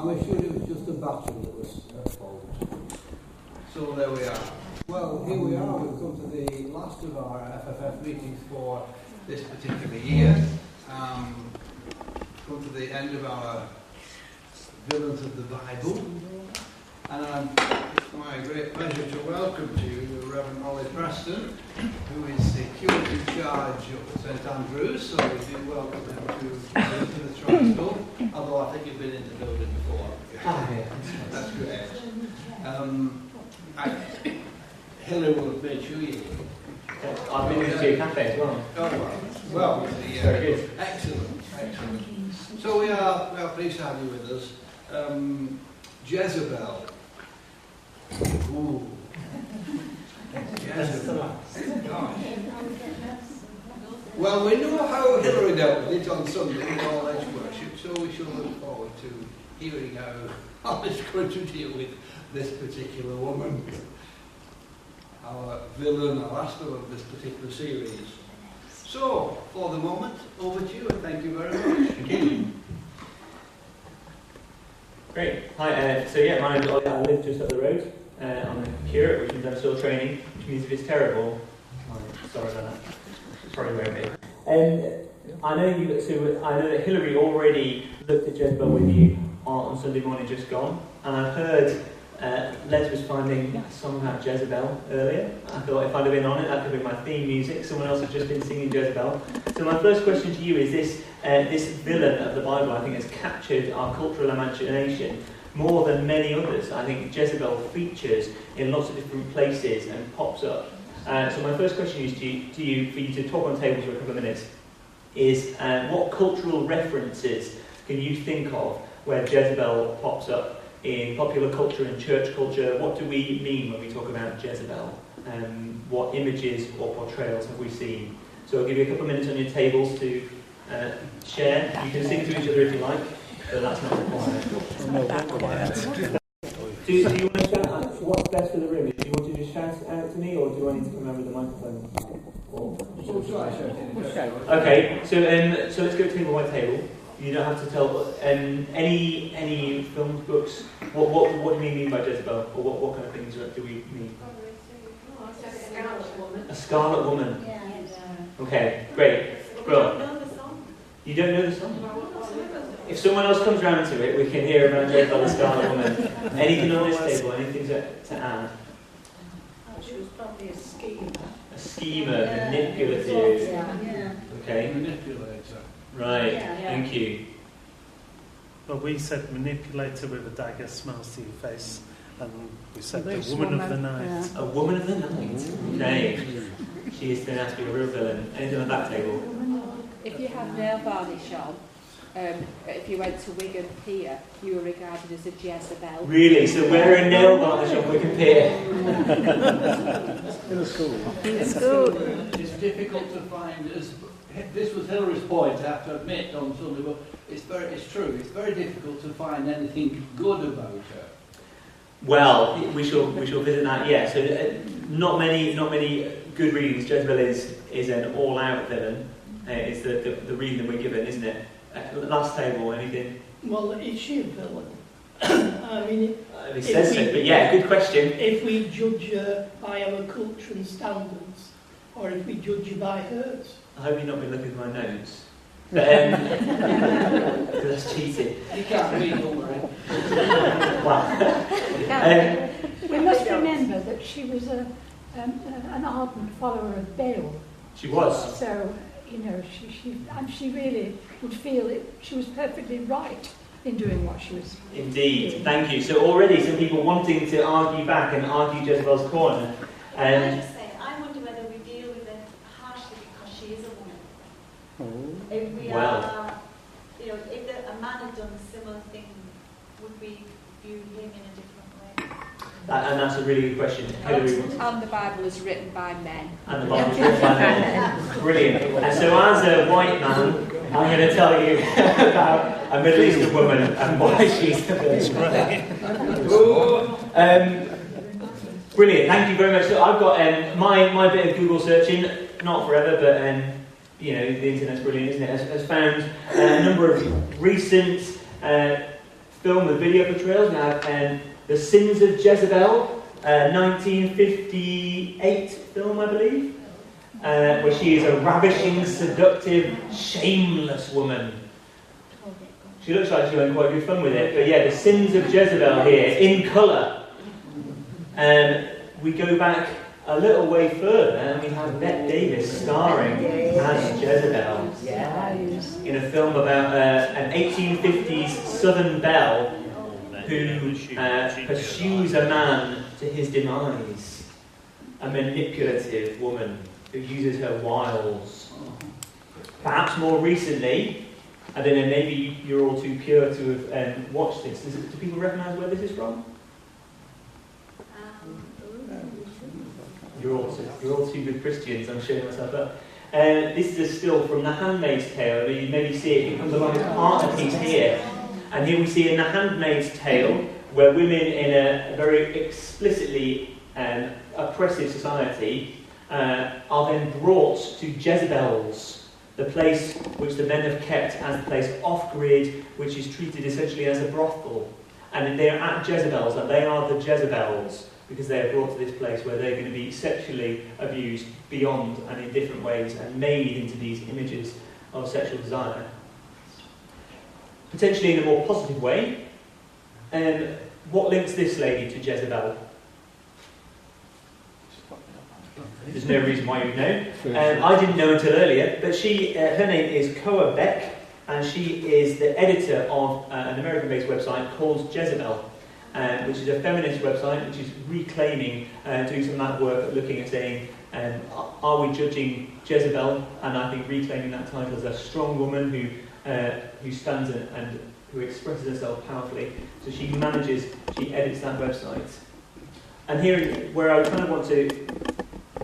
I'm sure it was just a battery that was at fault. So there we are. Well, here we are. We've come to the last of our FFF meetings for This particular year. Come to the end of our Villains of the Bible. And it's my great pleasure to welcome to you the Reverend Preston, who is the curate in charge of St Andrews. So we do welcome him to the Triangle, although I think you've been in the building before. That's great. Hillary will have made sure you do. I've been to your cafe as well. Oh, well, very good. Excellent. So we are pleased to have you with us. Jezebel. Ooh. Jezebel. Gosh. Well, we know how Hillary dealt with it on Sunday in all edge worship, so we shall look forward to hearing how it's going to deal with this particular woman. Our villain, our last villain of this particular series. So, for the moment, over to you, and thank you very much. Thank you. Great. Hi, my name's Ollie. I live just up the road. I'm a curate, which means I'm still training, which means if it's terrible, sorry about that. Probably won't be. I know that Hillary already looked at Jezebel with you on Sunday morning just gone, and I've heard Les was finding a song about Jezebel earlier. I thought if I'd have been on it, that could be my theme music. Someone else has just been singing Jezebel. So my first question to you is this villain of the Bible, I think, has captured our cultural imagination more than many others. I think Jezebel features in lots of different places and pops up. So my first question is to you, for you to talk on tables for a couple of minutes, is what cultural references can you think of where Jezebel pops up in popular culture and church culture? What do we mean when we talk about Jezebel? What images or portrayals have we seen? So I'll give you a couple of minutes on your tables to share. You can sing to each other if you like, but that's not required. Do you want to shout out? What's best for the room? Do you want to just shout out to me, or do I need to come around with the microphone? Okay, so let's go table by table. You don't have to tell any films, books. What do we mean by Jezebel, or what kind of things do we mean? A scarlet woman. Okay, great. Bro, you don't know the song? If someone else comes round to it, we can hear about Jezebel, the scarlet woman. Anything on this table? Anything to add? She was probably a schemer. A schemer, manipulative. Okay. Manipulator. Right, thank you. Well, we said manipulator with a dagger smiles to your face, and we said the woman of the night. Yeah. A woman of the night. Okay. She is turned out to be a real villain. Anything on that table? If you had nail varnish on, if you went to Wigan Pier, you were regarded as a Jezebel. Really? So wearing nail varnish on Wigan Pier? In a school. It's difficult to find, this was Hillary's point, I have to admit, on Sunday, but it's true. It's very difficult to find anything good about her. Well, we shall visit that. Yeah. So not many good readings. Jezebel is an all-out villain. It's the reading we're given, isn't it? Last table, anything? Well, is she a villain? I mean, it says so, but yeah, good question. If we judge her by our culture and standards, or if we judge her by hers. I hope you've not been looking at my notes. But, that's cheating. You can't read all right. Wow. We must remember that she was an ardent follower of Baal. She was. So, she really would feel she was perfectly right in doing what she was Indeed, doing. Thank you. So already some people wanting to argue back and argue Jezebel's corner. Can I just say, I wonder whether we deal with it harshly because she is a woman. If we are, if a man had done a similar thing, would we view him in a different way? And that's a really good question. And the Bible is written by men. And the Bible is written by men. Brilliant. And so as a white man, I'm going to tell you about a Middle Eastern woman and why she's the villain. Brilliant. Thank you very much. So I've got my bit of Google searching, not forever, but the internet's brilliant, isn't it? Has found a number of recent film and video portrayals. We have The Sins of Jezebel, 1958 film, I believe, where she is a ravishing, seductive, shameless woman. She looks like she's having quite good fun with it. But yeah, The Sins of Jezebel here, in colour. We go back a little way further and we have Bette Davis starring as Jezebel in a film about an 1850s Southern belle who pursues a man to his demise. A manipulative woman who uses her wiles. Perhaps more recently, I don't know, maybe you're all too pure to have watched this. Do people recognise where this is from? You're all too good Christians, I'm showing myself up. This is a still from The Handmaid's Tale. You maybe see it comes along as part of piece here. And here we see in The Handmaid's Tale, where women in a very explicitly oppressive society are then brought to Jezebel's, the place which the men have kept as a place off-grid, which is treated essentially as a brothel. And they are at Jezebel's, and they are the Jezebels, because they are brought to this place where they're going to be sexually abused beyond and in different ways and made into these images of sexual desire. Potentially in a more positive way. What links this lady to Jezebel? There's no reason why you'd know. I didn't know until earlier, but her name is Koa Beck, and she is the editor of an American-based website called Jezebel, which is a feminist website which is reclaiming, doing some of that work, looking at saying, are we judging Jezebel? And I think reclaiming that title as a strong woman who stands and who expresses herself powerfully. So she edits that website. And here, where I kind of want to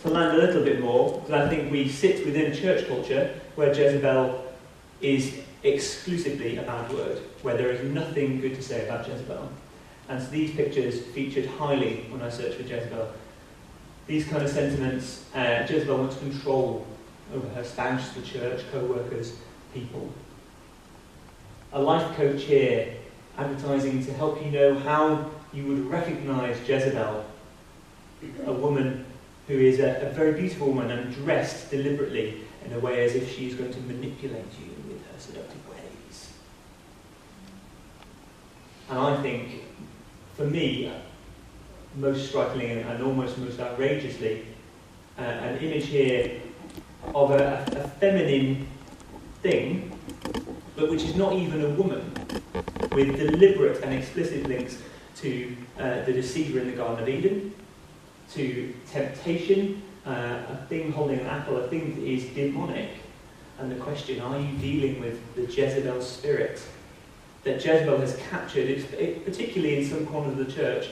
land a little bit more, because I think we sit within church culture where Jezebel is exclusively a bad word, where there is nothing good to say about Jezebel. And so these pictures featured highly when I searched for Jezebel. These kind of sentiments, Jezebel wants control over her spouse, the church, co-workers, people. A life coach here, advertising to help you know how you would recognise Jezebel, a woman who is a very beautiful woman and dressed deliberately in a way as if she is going to manipulate you with her seductive ways. And I think, for me, most strikingly and almost most outrageously, an image here of a feminine thing, but which is not even a woman, with deliberate and explicit links to the deceiver in the Garden of Eden, to temptation, a thing holding an apple, a thing that is demonic. And the question, are you dealing with the Jezebel spirit? That Jezebel has captured, particularly in some corners of the church,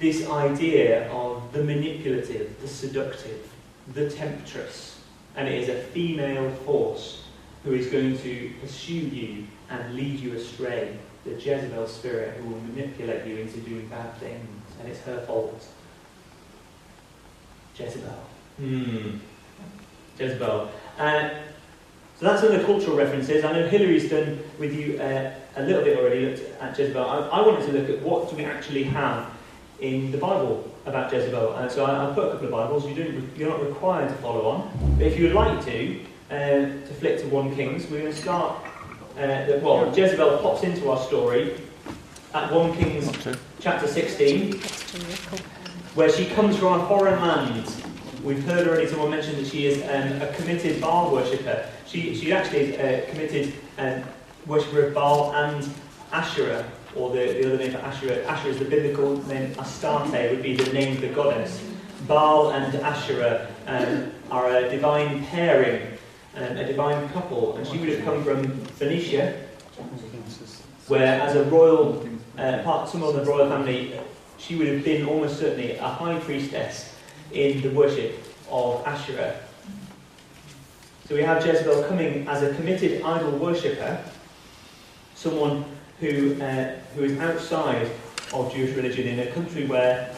this idea of the manipulative, the seductive, the temptress. And it is a female force who is going to pursue you and lead you astray. The Jezebel spirit who will manipulate you into doing bad things. And it's her fault. Jezebel. Jezebel. So that's some of the cultural references. I know Hillary's done with you a little bit already looked at Jezebel. I wanted to look at what do we actually have in the Bible about Jezebel. So I put a couple of Bibles. You're not required to follow on. But if you would like to flick to 1 Kings, we're going to start... Jezebel pops into our story at 1 Kings chapter 16, where she comes from a foreign land. We've heard already someone mention that she is a committed Baal worshipper. She actually is a committed worshipper of Baal and Asherah, or the other name for Asherah. Asherah is the biblical name. Astarte would be the name of the goddess. Baal and Asherah are a divine pairing, a divine couple, and she would have come from Phoenicia, where as a royal someone of the royal family, she would have been almost certainly a high priestess in the worship of Asherah. So we have Jezebel coming as a committed idol worshipper, someone who is outside of Jewish religion in a country where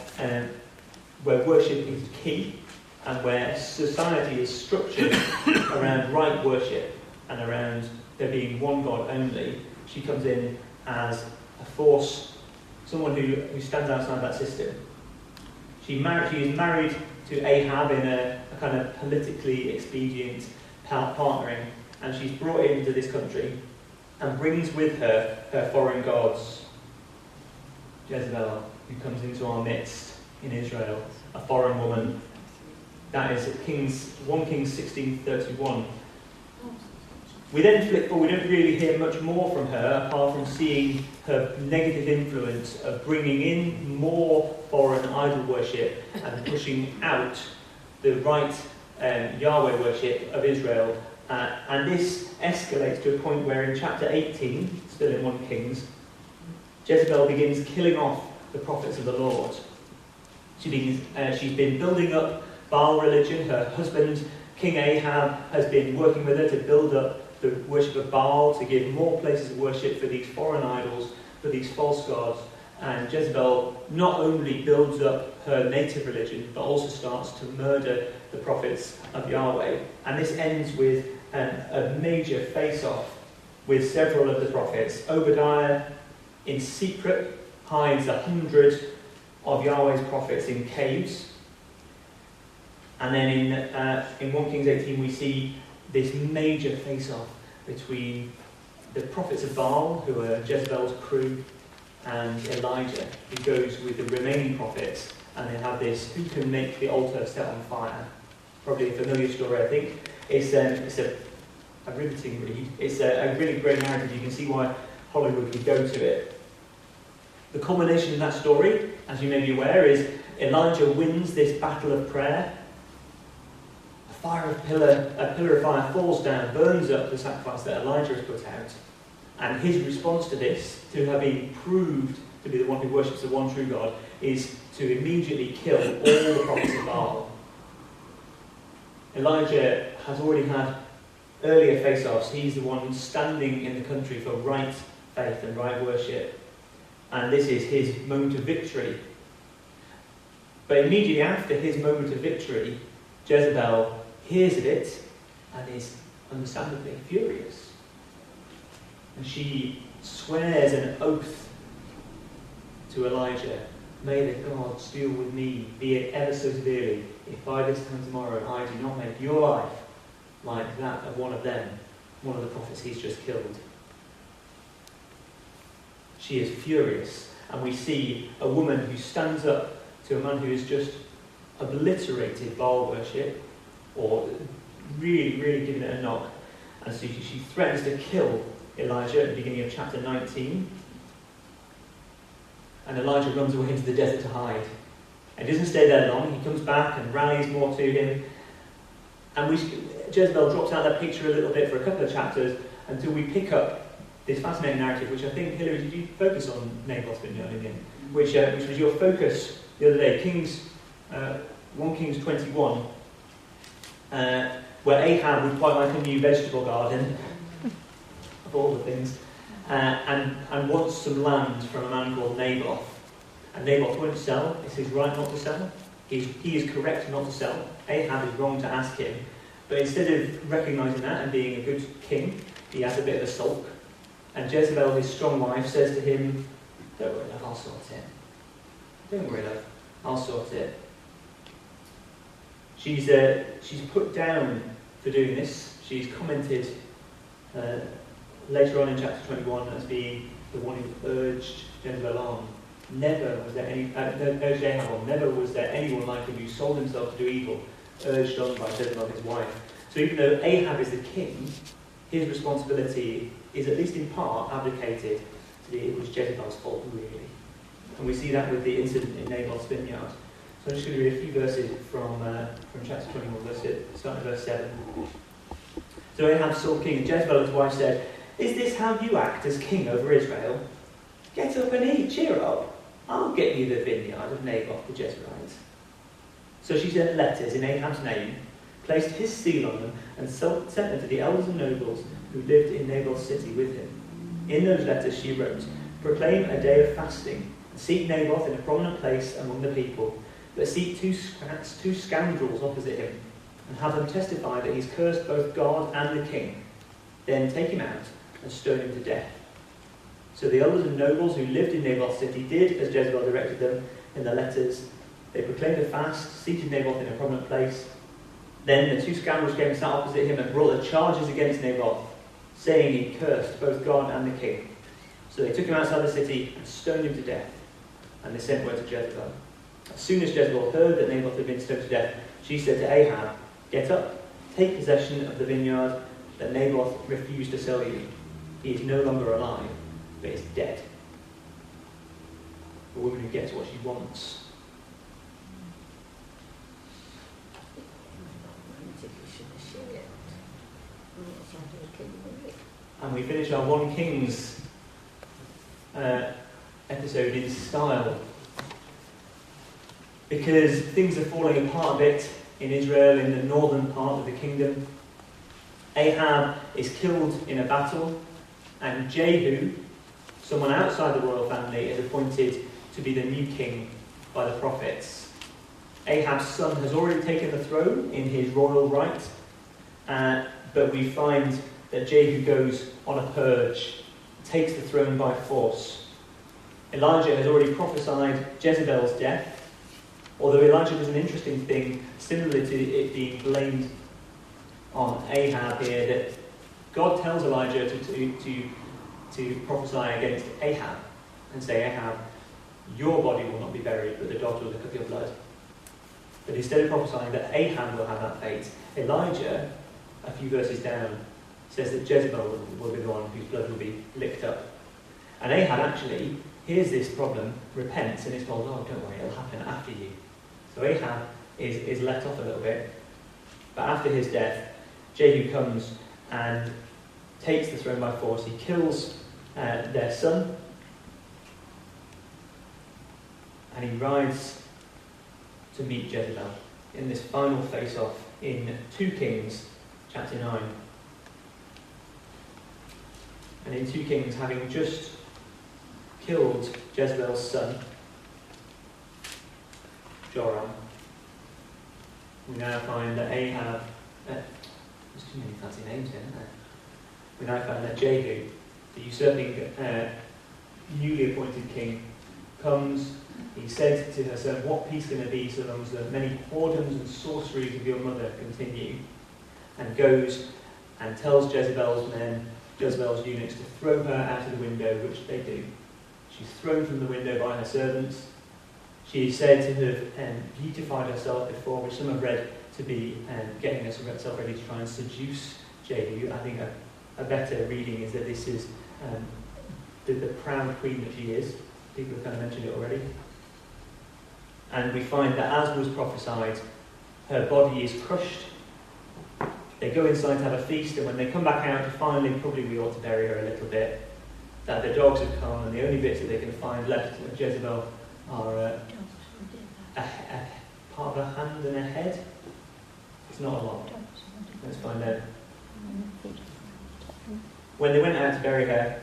worship is key and where society is structured around right worship and around there being one God only. She comes in as a force, someone who stands outside that system. She is married to Ahab in a kind of politically expedient partnering, and she's brought into this country and brings with her foreign gods. Jezebel, who comes into our midst in Israel, a foreign woman. That is 1 Kings 16:31. We then flip forward, we don't really hear much more from her, apart from seeing her negative influence of bringing in more foreign idol worship and pushing out the right Yahweh worship of Israel. And this escalates to a point where in chapter 18, still in 1 Kings, Jezebel begins killing off the prophets of the Lord. She's been building up Baal religion. Her husband, King Ahab, has been working with her to build up the worship of Baal, to give more places of worship for these foreign idols, for these false gods. And Jezebel not only builds up her native religion, but also starts to murder the prophets of Yahweh. And this ends with a major face-off with several of the prophets. Obadiah, in secret, hides 100 of Yahweh's prophets in caves. And then in 1 Kings 18 we see this major face-off between the prophets of Baal, who are Jezebel's crew, and Elijah, who goes with the remaining prophets, and they have this, who can make the altar set on fire? Probably a familiar story, I think. It's a riveting read. It's a really great narrative. You can see why Hollywood would go to it. The culmination of that story, as you may be aware, is Elijah wins this battle of prayer. A pillar of fire falls down, burns up the sacrifice that Elijah has put out. And his response to this, to have been proved to be the one who worships the one true God, is to immediately kill all the prophets of Baal. Elijah has already had earlier face-offs. He's the one standing in the country for right faith and right worship. And this is his moment of victory. But immediately after his moment of victory, Jezebel hears of it and is understandably furious. And she swears an oath to Elijah, "May the gods deal with me, be it ever so severely, if by this time tomorrow I do not make your life like that of one of them," one of the prophets he's just killed. She is furious, and we see a woman who stands up to a man who has just obliterated Baal worship, or really, really given it a knock. And so she threatens to kill Elijah at the beginning of chapter 19. And Elijah runs away into the desert to hide. And he doesn't stay there long. He comes back and rallies more to him. And Jezebel drops out of that picture a little bit for a couple of chapters until we pick up this fascinating narrative, which I think, Hilary, did you focus on Naboth's vineyard in the end? Which was your focus the other day, 1 Kings 21, where Ahab would quite like a new vegetable garden, of all the things, and wants some land from a man called Naboth. And Naboth won't sell. It's his right not to sell. He is correct not to sell. Ahab is wrong to ask him. But instead of recognising that and being a good king, he has a bit of a sulk. And Jezebel, his strong wife, says to him, "Don't worry, love, I'll sort it. Don't worry, love, I'll sort it." She's put down for doing this. She's commented later on in chapter 21 as being the one who urged Jezebel on. Never was there anyone like him who sold himself to do evil, urged on by Jezebel, his wife. So even though Ahab is the king, his responsibility is at least in part abdicated to it was Jezebel's fault, really. And we see that with the incident in Naboth's vineyard. So I'm just going to read a few verses from chapter 21, starting at verse 7. So Ahab saw king, and Jezebel his wife said, "Is this how you act as king over Israel? Get up and eat, cheer up. I'll get you the vineyard of Naboth the Jezreelite." So she sent letters in Ahab's name, placed his seal on them, and sent them to the elders and nobles who lived in Naboth's city with him. In those letters she wrote, "Proclaim a day of fasting, and seek Naboth in a prominent place among the people, but seek two scoundrels opposite him, and have them testify that he's cursed both God and the king. Then take him out and stone him to death." So the elders and nobles who lived in Naboth's city did as Jezebel directed them in the letters. They proclaimed a fast, seated Naboth in a prominent place. Then the two scoundrels came and sat opposite him and brought the charges against Naboth, saying he cursed both God and the king. So they took him outside the city and stoned him to death. And they sent word to Jezebel. As soon as Jezebel heard that Naboth had been stoned to death, she said to Ahab, "Get up, take possession of the vineyard that Naboth refused to sell you. He is no longer alive, but is dead." A woman who gets what she wants. And we finish our 1 Kings episode in style, because things are falling apart a bit in Israel, in the northern part of the kingdom. Ahab is killed in a battle, and Jehu, someone outside the royal family, is appointed to be the new king by the prophets. Ahab's son has already taken the throne in his royal right, but we find that Jehu goes on a purge, takes the throne by force. Elijah has already prophesied Jezebel's death, although Elijah does an interesting thing, similar to it being blamed on Ahab here, that God tells Elijah to prophesy against Ahab and say, "Ahab, your body will not be buried, but the dogs will lick up your blood." But instead of prophesying that Ahab will have that fate, Elijah, a few verses down, says that Jezebel will be the one whose blood will be licked up. And Ahab actually hears this problem, repents, and is told, "Oh, don't worry, it'll happen after you." So Ahab is let off a little bit. But after his death, Jehu comes and takes the throne by force. He kills their son, and he rides to meet Jezebel in this final face-off in 2 Kings chapter 9. And in 2 Kings, having just killed Jezebel's son, Joram, we now find that Ahab, there's too many fancy names here, isn't there? We now find that Jehu, the usurping newly appointed king, comes. He said to her son, "What peace can there be so long as the many whoredoms and sorceries of your mother continue?" And goes and tells Jezebel's men, Jezebel's eunuchs, to throw her out of the window, which they do. She's thrown from the window by her servants. She is said to have beautified herself before, which some have read to be getting herself ready to try and seduce Jehu. I think a better reading is that this is the proud queen that she is. People have kind of mentioned it already. And we find that, as was prophesied, her body is crushed. They go inside to have a feast, and when they come back out, finally, probably we ought to bury her a little bit, that the dogs have come, and the only bits that they can find left of Jezebel are a part of a hand and a head. It's not a lot. Let's find out. When they went out to bury her,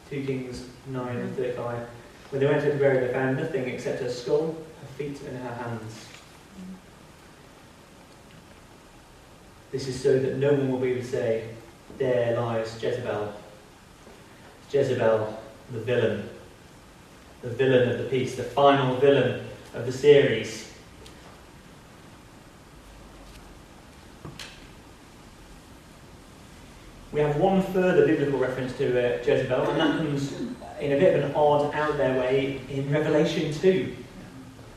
2 Kings 9:35, when they went out to bury her, they found nothing except her skull, her feet, and her hands. This is so that no one will be able to say, "There lies Jezebel." Jezebel, the villain of the piece, the final villain of the series. We have one further biblical reference to Jezebel, and that comes in a bit of an odd, out there way in Revelation 2.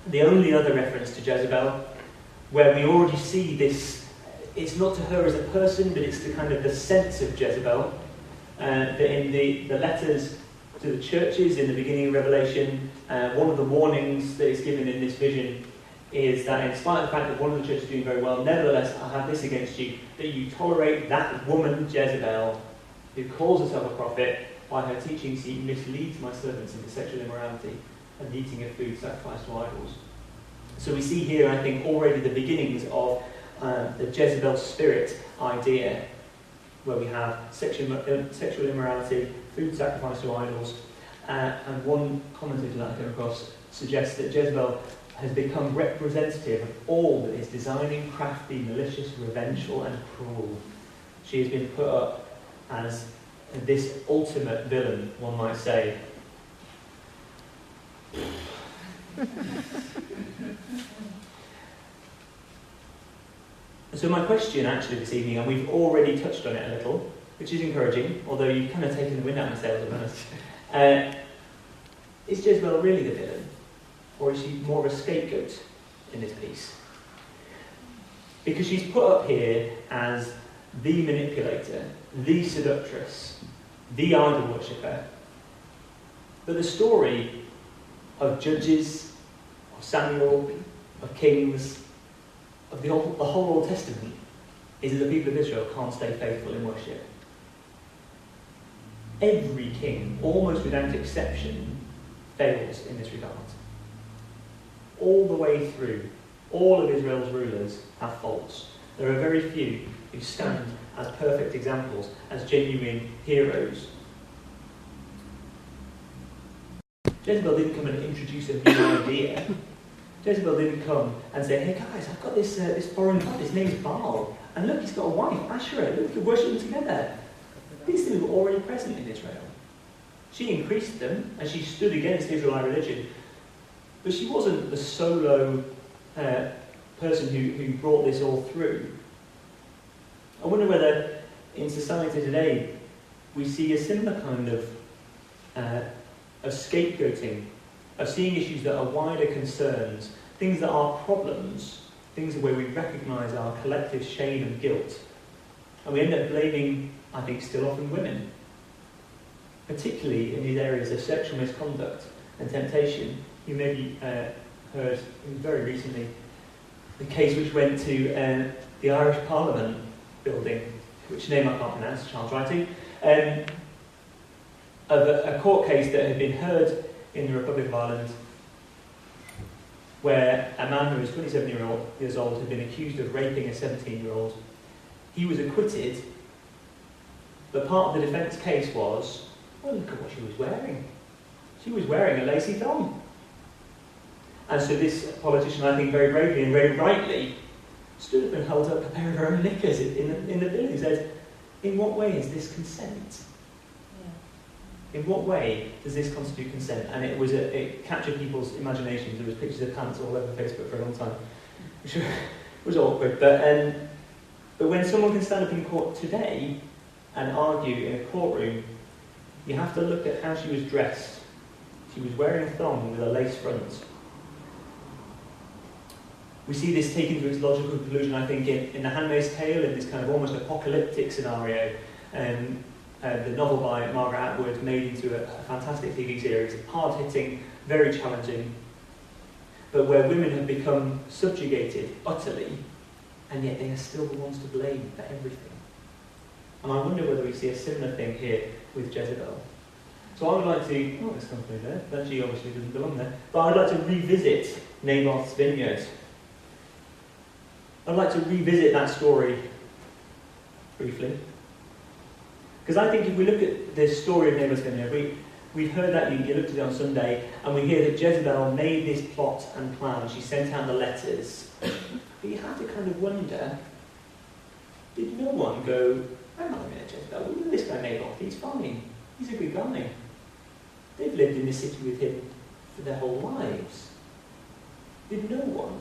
The only other reference to Jezebel, where we already see this. It's not to her as a person, but it's the kind of the sense of Jezebel. That in the letters to the churches in the beginning of Revelation, one of the warnings that is given in this vision is that, in spite of the fact that one of the churches is doing very well, nevertheless, I have this against you, that you tolerate that woman Jezebel, who calls herself a prophet. By her teachings she misleads my servants into sexual immorality and eating of food sacrificed to idols. So we see here, I think, already the beginnings of the Jezebel spirit idea, where we have sexual immorality, food sacrificed to idols, and one commentator that I came across suggests that Jezebel has become representative of all that is designing, crafty, malicious, revengeful, and cruel. She has been put up as this ultimate villain, one might say. So my question actually this evening, and we've already touched on it a little, which is encouraging, although you've kind of taken the wind out of my sails, I'm honest. Is Jezebel really the villain? Or is she more of a scapegoat in this piece? Because she's put up here as the manipulator, the seductress, the idol worshipper. But the story of Judges, of Samuel, of Kings, of the whole Old Testament is that the people of Israel can't stay faithful in worship. Every king, almost without exception, fails in this regard. All the way through, all of Israel's rulers have faults. There are very few who stand as perfect examples, as genuine heroes. Jezebel didn't come and introduce a new idea. Jezebel didn't come and say, hey guys, I've got this foreign god, his name's Baal, and look, he's got a wife, Asherah, look, we can worship them together. These things were already present in Israel. She increased them, and she stood against Israelite religion. But she wasn't the solo person who brought this all through. I wonder whether in society today we see a similar kind of scapegoating, of seeing issues that are wider concerns, things that are problems, things where we recognise our collective shame and guilt. And we end up blaming, I think, still often women, particularly in these areas of sexual misconduct and temptation. You maybe heard very recently the case which went to the Irish Parliament building, which name I can't pronounce, Charles writing, of a court case that had been heard in the Republic of Ireland, where a man who was 27 years old had been accused of raping a 17-year-old. He was acquitted, but part of the defence case was, well, look at what she was wearing. She was wearing a lacy thong. And so this politician, I think very bravely and very rightly, stood up and held up a pair of her own knickers in the building and said, in what way is this consent? In what way does this constitute consent? And it captured people's imaginations. There was pictures of pants all over Facebook for a long time, which was awkward. But when someone can stand up in court today and argue in a courtroom, you have to look at how she was dressed. She was wearing a thong with a lace front. We see this taken to its logical conclusion, I think, in The Handmaid's Tale, in this kind of almost apocalyptic scenario. The novel by Margaret Atwood made into a fantastic TV series, hard-hitting, very challenging, but where women have become subjugated utterly, and yet they are still the ones to blame for everything. And I wonder whether we see a similar thing here with Jezebel. So I would like to, oh, there's company there, that she obviously doesn't belong there, but I would like to revisit Naboth's vineyard. I'd like to revisit that story briefly. Because I think if we look at the story of Naboth's vineyard, we've heard that, you looked at it on Sunday, and we hear that Jezebel made this plot and plan. She sent out the letters. But you have to kind of wonder, did no one go, hang on a minute, Jezebel, look at this guy Naboth, he's fine. He's a good guy. They've lived in this city with him for their whole lives. Did no one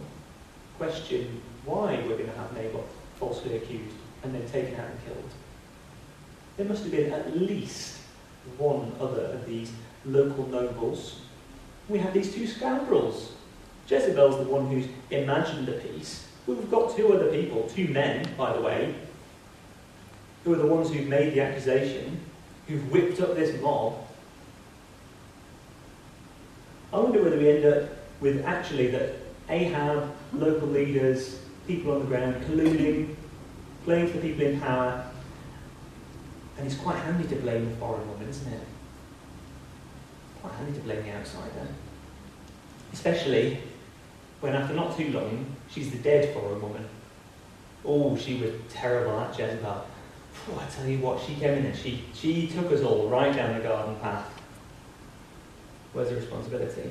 question why we're going to have Naboth falsely accused and then taken out and killed? There must have been at least one other of these local nobles. We have these two scoundrels. Jezebel's the one who's imagined the piece. We've got two other people, two men, by the way, who are the ones who've made the accusation, who've whipped up this mob. I wonder whether we end up with actually that Ahab, local leaders, people on the ground, colluding, playing for the people in power. And it's quite handy to blame the foreign woman, isn't it? Quite handy to blame the outsider. Especially when after not too long, she's the dead foreign woman. Oh, she was terrible, that Jezebel. Oh, I tell you what, she came in and she took us all right down the garden path. Where's the responsibility?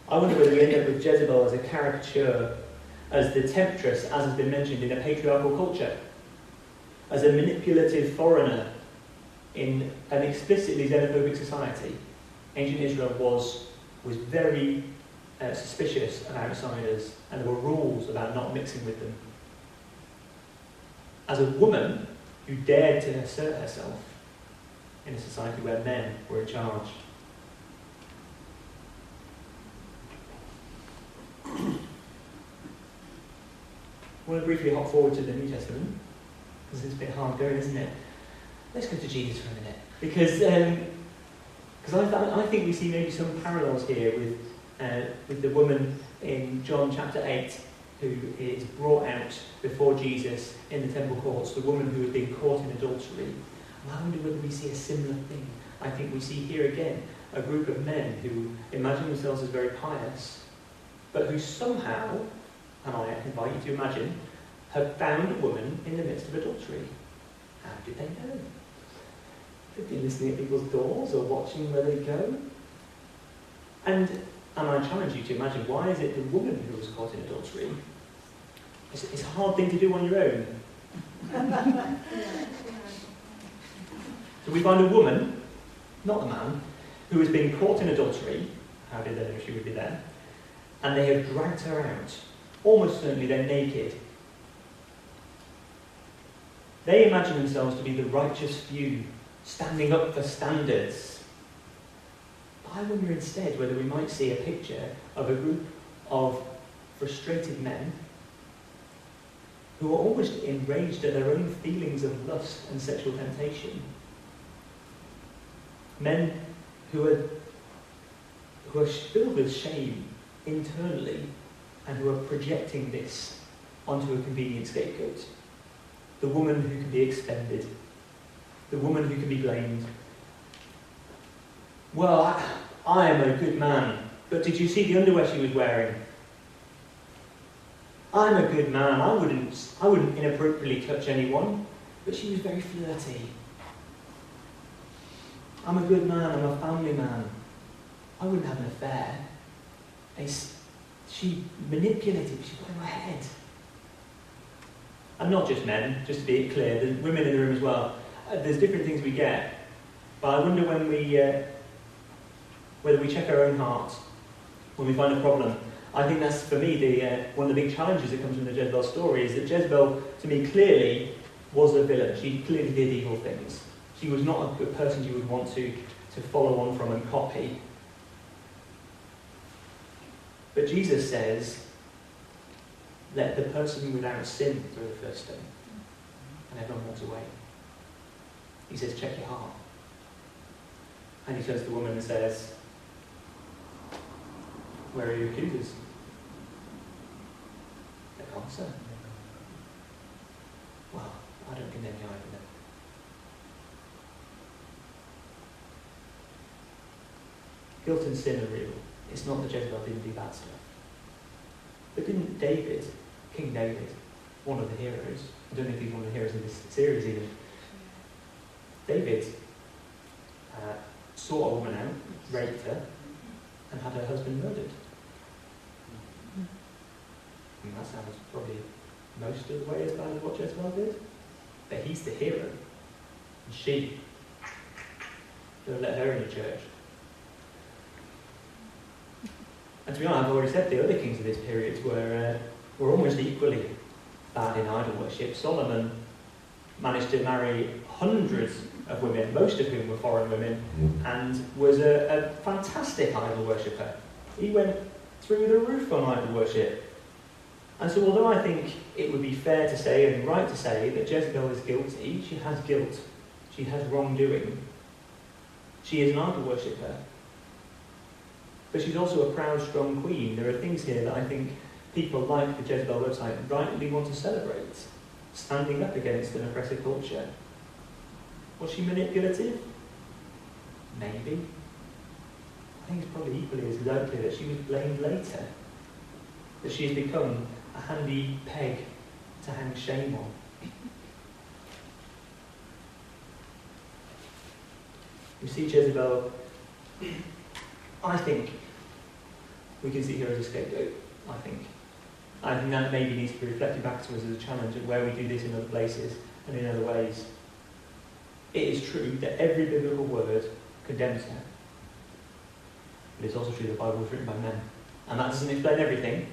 I wonder whether we end up with Jezebel as a caricature, as the temptress, as has been mentioned in a patriarchal culture. as a manipulative foreigner in an explicitly xenophobic society. Ancient Israel was very suspicious of outsiders, and there were rules about not mixing with them. As a woman who dared to assert herself in a society where men were in charge. I want to briefly hop forward to the New Testament, because it's a bit hard going, isn't it? Let's go to Jesus for a minute, because I think we see maybe some parallels here with the woman in John chapter 8 who is brought out before Jesus in the temple courts, the woman who had been caught in adultery. And I wonder whether we see a similar thing. I think we see here again a group of men who imagine themselves as very pious, but who somehow, and I invite you to imagine, have found a woman in the midst of adultery. How did they know? They've been listening at people's doors or watching where they go. And I challenge you to imagine, why is it the woman who was caught in adultery? It's a hard thing to do on your own. So we find a woman, not a man, who has been caught in adultery. How did they know she would be there? And they have dragged her out. Almost certainly they're naked. They imagine themselves to be the righteous few, standing up for standards. But I wonder instead whether we might see a picture of a group of frustrated men who are almost enraged at their own feelings of lust and sexual temptation. Men who are filled with shame internally and who are projecting this onto a convenient scapegoat. The woman who can be extended. The woman who can be blamed. Well, I am a good man, but did you see the underwear she was wearing? I'm a good man, I wouldn't inappropriately touch anyone, but she was very flirty. I'm a good man, I'm a family man. I wouldn't have an affair. She manipulated, she got in my head. And not just men, just to be clear, there's women in the room as well. There's different things we get, but I wonder when whether we check our own hearts when we find a problem. I think that's, for me, one of the big challenges that comes from the Jezebel story is that Jezebel, to me, clearly was a villain. She clearly did evil things. She was not a good person you would want to follow on from and copy. But Jesus says, let the person without sin throw the first stone. And everyone walks away. He says, check your heart. And he turns to the woman and says, where are your accusers? They can't answer. Well, I don't condemn you either then. Guilt and sin are real. It's not that Jezebel didn't do bad stuff. But didn't David, King David, one of the heroes, I don't know if he's one of the heroes in this series even, David sought a woman out, raped her, and had her husband murdered. And that sounds probably most of the way as bad as what Jezebel did. But he's the hero. And she, they'll let her in the church. And to be honest, I've already said the other kings of this period were almost equally bad in idol worship. Solomon managed to marry hundreds of women, most of whom were foreign women, and was a fantastic idol worshipper. He went through the roof on idol worship. And so although I think it would be fair to say and right to say that Jezebel is guilty, she has guilt, she has wrongdoing, she is an idol worshipper, but she's also a proud, strong queen. There are things here that I think people like the Jezebel website rightly want to celebrate, standing up against an oppressive culture. Was she manipulative? Maybe. I think it's probably equally as likely that she was blamed later, that she has become a handy peg to hang shame on. We see Jezebel, I think we can see her as a scapegoat, I think that maybe needs to be reflected back to us as a challenge of where we do this in other places. and in other ways. It is true that every biblical word condemns her. But it's also true the Bible was written by men. And that doesn't explain everything.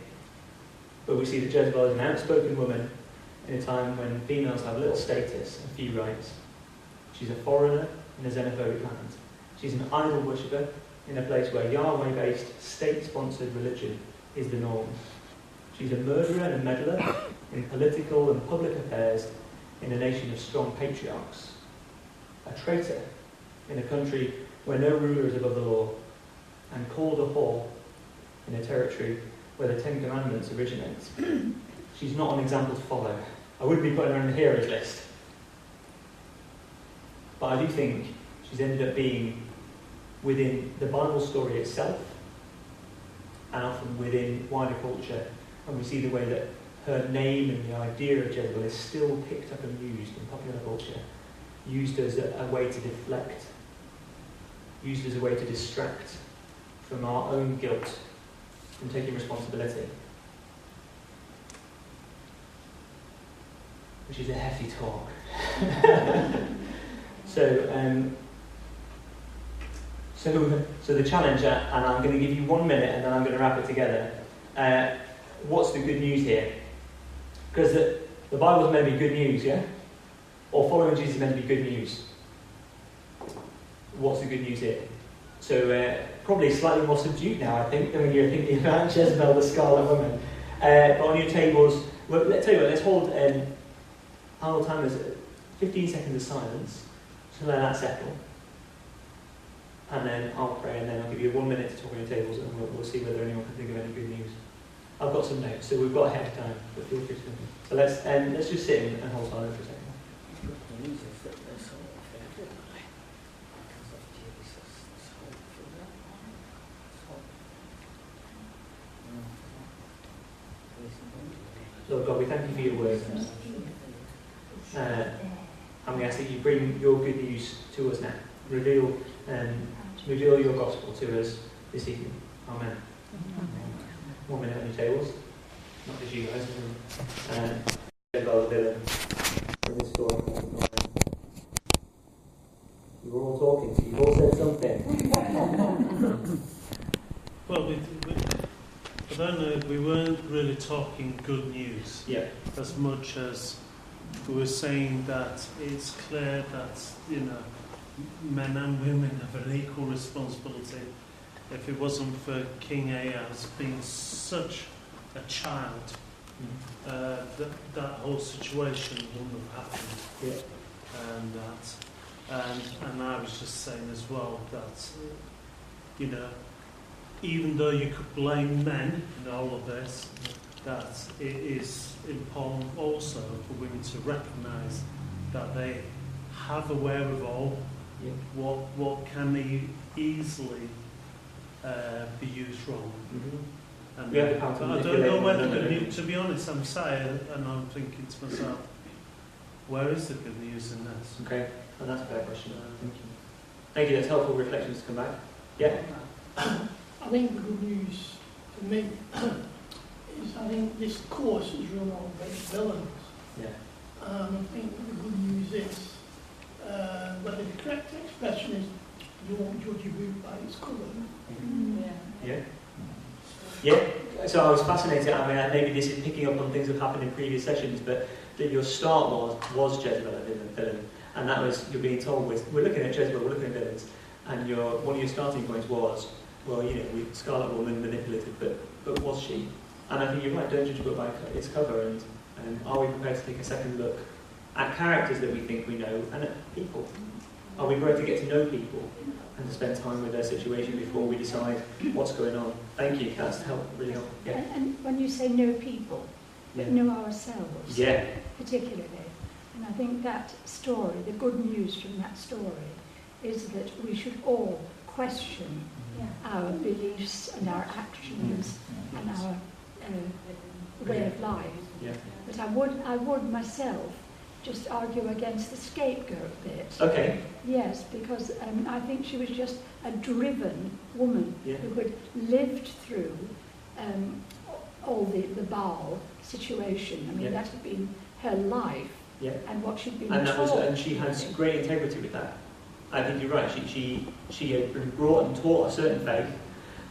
But we see that Jezebel is an outspoken woman in a time when females have little status and few rights. She's a foreigner in a xenophobic land. She's an idol worshipper in a place where Yahweh-based, state-sponsored religion is the norm. She's a murderer and a meddler in political and public affairs in a nation of strong patriarchs. A traitor in a country where no ruler is above the law, and called a whore in a territory where the Ten Commandments originate. She's not an example to follow. I wouldn't be putting her on the heroes list. But I do think she's ended up being within the Bible story itself, and often within wider culture. And we see the way that her name and the idea of Jezebel is still picked up and used in popular culture, used as a way to deflect, used as a way to distract from our own guilt, from taking responsibility. Which is a hefty talk. So the challenge, and I'm going to give you 1 minute and then I'm going to wrap it together. What's the good news here? Because the Bible's meant to be good news, yeah? Or following Jesus is meant to be good news. What's the good news here? So probably slightly more subdued now, I think, than when you're thinking about Jezebel, the Scarlet Woman. But on your tables, well, let's tell you what, let's hold our time as 15 seconds of silence to let that settle. And then I'll pray, and then I'll give you 1 minute to talk on your tables, and we'll see whether anyone can think of any good news. I've got some notes, so we've got ahead of time, but feel free to. So let's just sit and hold silence for a second. Lord God, we thank you for your word. And we ask that you bring your good news to us now. Reveal your gospel to us this evening. Amen. 1 minute on your tables. Not just you guys. Jezebel, the villain from this story. You were all talking, so you've all said something. Well, I don't know, we weren't really talking good news. Yeah. As much as we were saying that it's clear that, men and women have an equal responsibility. If it wasn't for King Ahaz being such a child, that whole situation wouldn't have happened. Yeah. And I was just saying as well that, even though you could blame men in all of this, that it is important also for women to recognise that they have a wherewithal. Yeah. What can easily be used wrong. Mm-hmm. And Yeah, I don't know whether the news, to be honest, I'm sad, and I'm thinking to myself, where is the good news in this? Okay, and that's a fair question. Thank you. Thank you, that's helpful reflections to come back. Yeah? I think the good news for me is I think this course is run on based villains. Yeah. I think the good news is, whether the correct expression is you won't judge a book by its cover. Mm-hmm. Yeah. Yeah. So I was fascinated. I mean, maybe this is picking up on things that have happened in previous sessions, but that your start was Jezebel a villain, and that was you're being told we're looking at Jezebel, we're looking at villains, and one of your starting points was, well, with Scarlet Woman manipulated, but was she? And I think you're right. Don't judge a book by its cover, and are we prepared to take a second look at characters that we think we know and at people? Are we prepared to get to know people and to spend time with their situation before we decide what's going on? Thank you. That's really helpful. Yeah. And when you say know people, know ourselves, particularly. And I think that story, the good news from that story, is that we should all question our beliefs and our actions and our way of life. Yeah. But I would myself just argue against the scapegoat bit. Okay. Yes, because I think she was just a driven woman who had lived through all the Baal situation. I mean, that had been her life. Yeah. and what she'd been And that was, taught. and she has great integrity with that. I think you're right. She had been brought and taught a certain faith.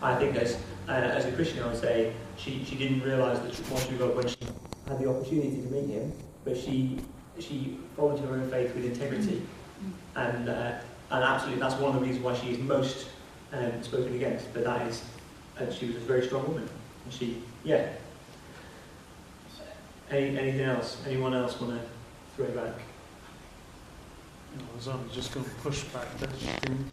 I think as a Christian, I would say she didn't realise that what she got when she had the opportunity to meet him, but she followed her own faith with integrity, and absolutely that's one of the reasons why she is most spoken against. But that is, and she was a very strong woman. And she, yeah. Anything else? Anyone else want to throw back? I was only just going to push back that she didn't,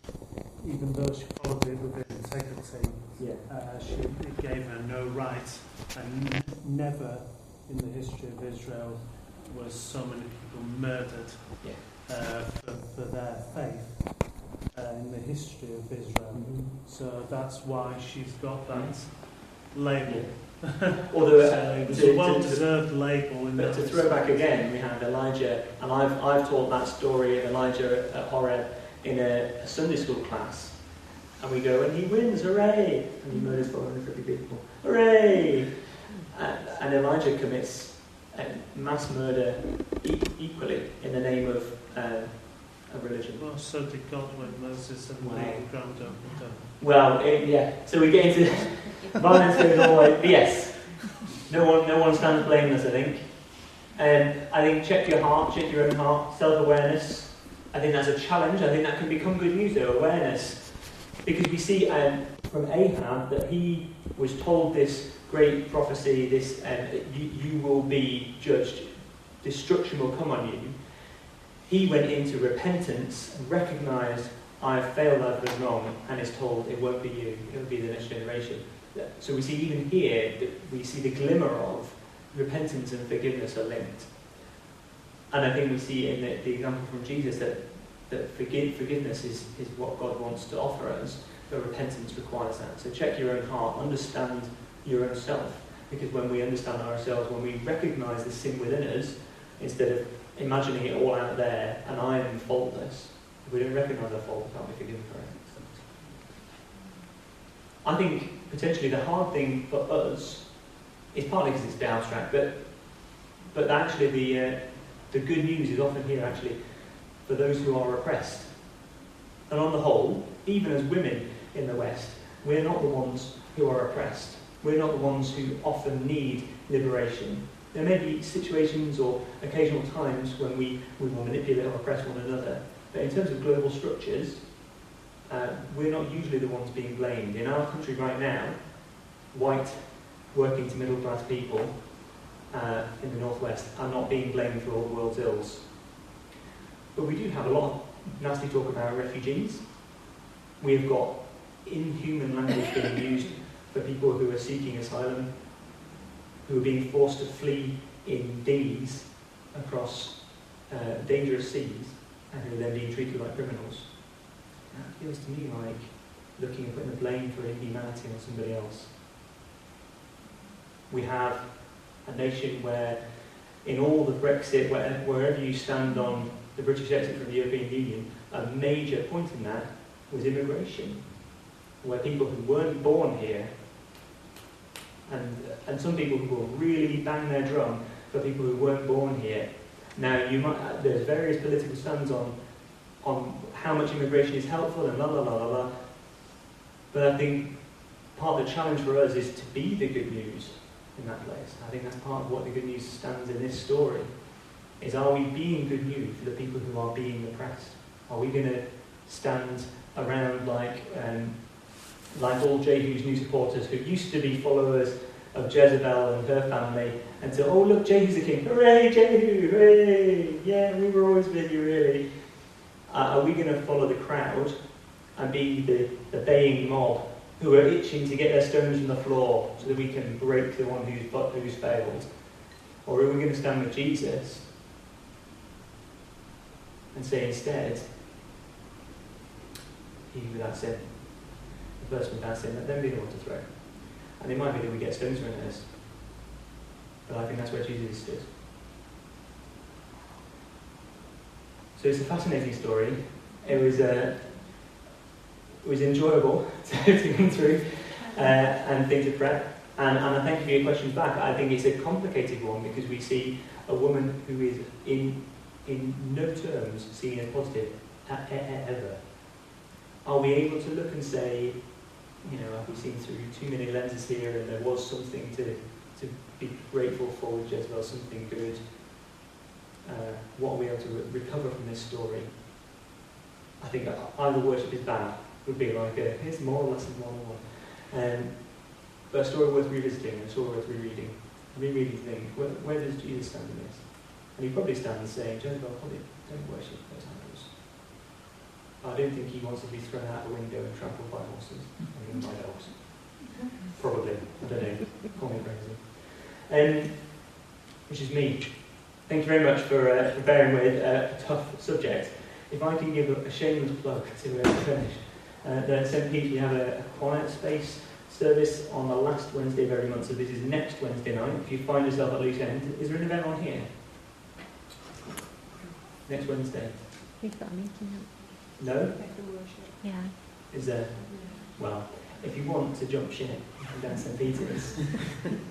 even though she followed it with integrity, it gave her no right, and never in the history of Israel were so many people murdered for their faith in the history of Israel. So that's why she's got that label. Although it was a well-deserved label. But to throw back again, we have Elijah, and I've taught that story of Elijah at Horeb in a Sunday school class, and we go, and he wins, hooray! And he murders 450 people, hooray! And Elijah commits mass murder equally in the name of religion. Well, so did God when Moses and the ground opened up. Well, so we get into violence goes all the way. But yes, no one stands blameless, I think. I think check your heart, check your own heart, self-awareness. I think that's a challenge. I think that can become good news, though, awareness. Because we see from Ahab that he was told this great prophecy, this you will be judged, destruction will come on you. He went into repentance and recognised, I have failed, I've done wrong, and is told it won't be you, it will be the next generation. So we see even here, that we see the glimmer of repentance and forgiveness are linked. And I think we see in the example from Jesus that forgiveness is what God wants to offer us, but repentance requires that. So check your own heart, understand your own self, because when we understand ourselves, when we recognise the sin within us, instead of imagining it all out there, and I am faultless, if we don't recognise our fault, we can't be forgiven for it. I think potentially the hard thing for us is partly because it's a bit abstract, but actually the good news is often here actually for those who are oppressed. And on the whole, even as women in the West, we're not the ones who are oppressed. We're not the ones who often need liberation. There may be situations or occasional times when we will manipulate or oppress one another, but in terms of global structures, we're not usually the ones being blamed. In our country right now, white, working to middle class people in the northwest are not being blamed for all the world's ills. But we do have a lot of nasty talk about refugees. We've got inhuman language being used for people who are seeking asylum, who are being forced to flee in dinghies across dangerous seas, and who are then being treated like criminals. That feels to me like looking and putting the blame for inhumanity on somebody else. We have a nation where, in all the Brexit, wherever you stand on the British exit from the European Union, a major point in that was immigration, where people who weren't born here, and some people who will really bang their drum for people who weren't born here. Now, there's various political stands on how much immigration is helpful and blah, blah, blah, blah, blah. But I think part of the challenge for us is to be the good news in that place. I think that's part of what the good news stands in this story, is are we being good news for the people who are being oppressed? Are we going to stand around like all Jehu's new supporters who used to be followers of Jezebel and her family, and say, oh look, Jehu's the king, hooray Jehu, hooray, yeah, we were always with you really. Are we going to follow the crowd and be the baying mob who are itching to get their stones from the floor so that we can break the one who's failed? Or are we going to stand with Jesus and say instead, he without sin, the person without sin, let them be the one to throw. And it might be that we get stones thrown at us, but I think that's where Jesus stood. So it's a fascinating story. It was enjoyable to come through and think to prep. And I thank you for your questions back. I think it's a complicated one because we see a woman who is in no terms seen as positive ever? Are we able to look and say, you know, have we seen through too many lenses here and there was something to be grateful for with Jezebel, something good? What are we able to recover from this story? I think either worship is bad would be like here's moral lesson 101. But a story worth revisiting, a story worth rereading. Rereading thing, where does Jesus stand in this? And he probably stands saying, Jezebel, probably don't worship those idols. I don't think he wants to be thrown out the window and trampled by horses, I mean by dogs. Probably, I don't know, call me crazy. Which is me. Thank you very much for bearing with a tough subject. If I can give a shameless plug to finish, then at St. Peter's we have a quiet space service on the last Wednesday of every month, so this is next Wednesday night. If you find yourself at loose end, is there an event on here? Next Wednesday? We've got a meeting now. No? Yeah. Is there? Well, if you want to jump ship down St. Peter's,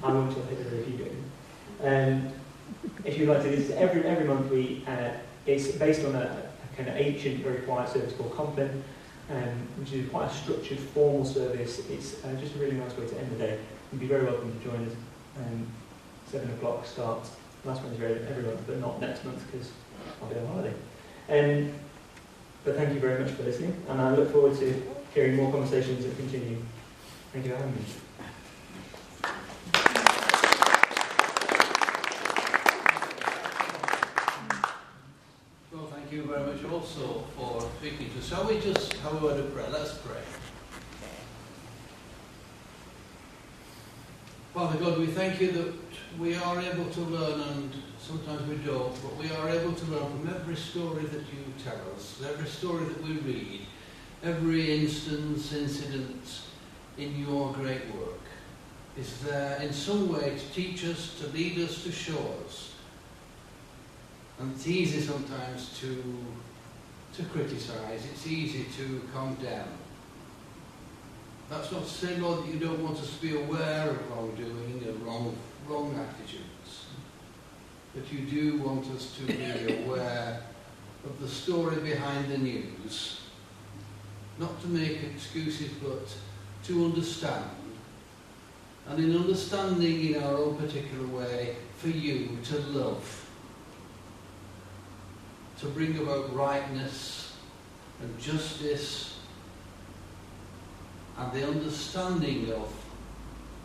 I won't jump in if you do. If you'd like to, this is every month it's based on a kind of ancient, very quiet service called Compline, which is quite a structured, formal service. It's just a really nice way to end the day. You'd be very welcome to join us. 7 o'clock starts last Wednesday every month, but not next month because I'll be on holiday. But thank you very much for listening, and I look forward to hearing more conversations that continue. Thank you for having me. Well, thank you very much also for speaking to us. Shall we just have a word of prayer? Let's pray. Father God, we thank you that we are able to learn, and sometimes we don't, but we are able to learn from every story that you tell us, every story that we read, every instance, incident in your great work is there in some way to teach us, to lead us, to show us. And it's easy sometimes to criticise, it's easy to condemn. That's not to say, Lord, that you don't want us to be aware of wrongdoing and wrong attitudes. But you do want us to be aware of the story behind the news. Not to make excuses, but to understand. And in understanding in our own particular way, for you to love. To bring about rightness and justice and the understanding of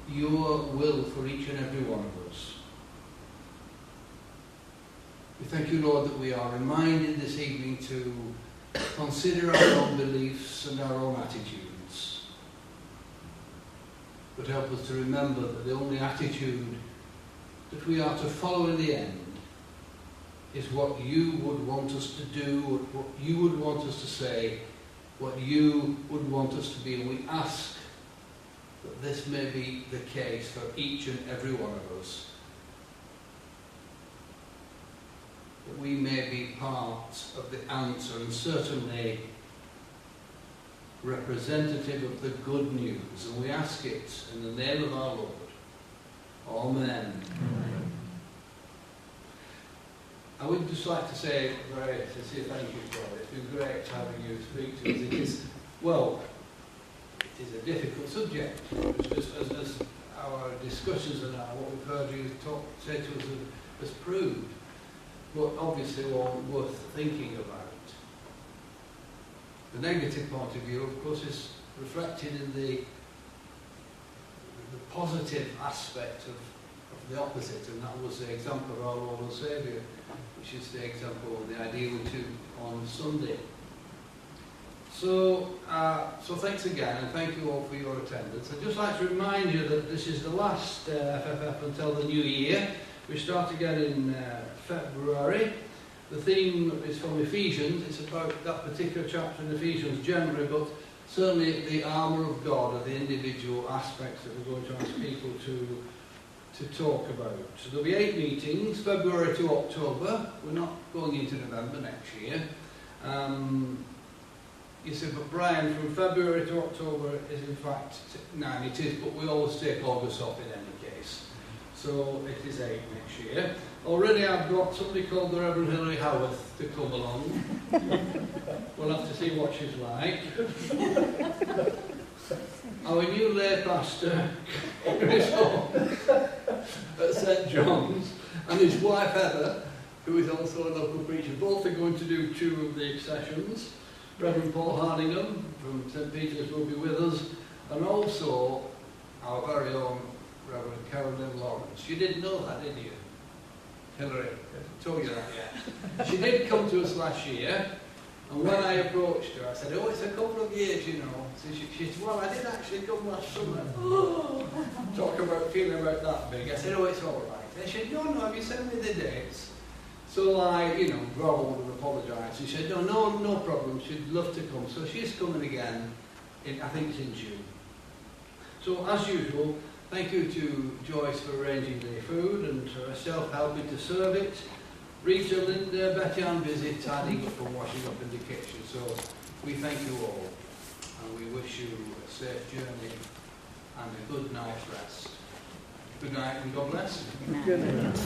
your will for each and every one of us. We thank you, Lord, that we are reminded this evening to consider our own beliefs and our own attitudes. But help us to remember that the only attitude that we are to follow in the end is what you would want us to do, what you would want us to say, what you would want us to be. And we ask that this may be the case for each and every one of us. That we may be part of the answer and certainly representative of the good news. And we ask it in the name of our Lord. Amen. Amen. I would just like to say very sincere thank you for it. It's been great having you speak to us. It is, well, it is a difficult subject, just as our discussions and what we've heard you say to us has proved. But obviously one worth thinking about. The negative point of view, of course, is reflected in the positive aspect of the opposite, and that was the example of our Lord and Saviour, which is the example of the idea we took on Sunday. So thanks again, and thank you all for your attendance. I'd just like to remind you that this is the last FFF until the new year. We start again in February. The theme is from Ephesians. It's about that particular chapter in Ephesians generally, but certainly the armour of God are the individual aspects that we're going to ask people to talk about. So there'll be 8 meetings, February to October. We're not going into November next year. You said, but Brian, from February to October is in fact 9. It is, but we always take August off in any case. So it is 8 next year. Already I've got somebody called the Reverend Hilary Howarth to come along. We'll have to see what she's like. Our new lay pastor, Chris at St John's, and his wife Heather, who is also a local preacher, both are going to do 2 of the accessions. Reverend Paul Hardingham from St Peter's will be with us, and also our very own Reverend Carolyn Lawrence. You didn't know that, did you? Hilary, I told you that yet. She did come to us last year, and when I approached her, I said, oh, it's a couple of years, you know. So she said, well, I did actually come last summer. Talk about feeling about that big. I said, oh, it's all right. They said, no, have you sent me the dates? So I, growled and apologised. She said, no problem. She'd love to come. So she's coming again, I think it's in June. So as usual, thank you to Joyce for arranging the food and to herself helping to serve it. Rita, Linda, Betty Ann busy tidying up and washing up in the kitchen. So we thank you all and we wish you a safe journey and a good night's rest. Good night and God bless. Good night.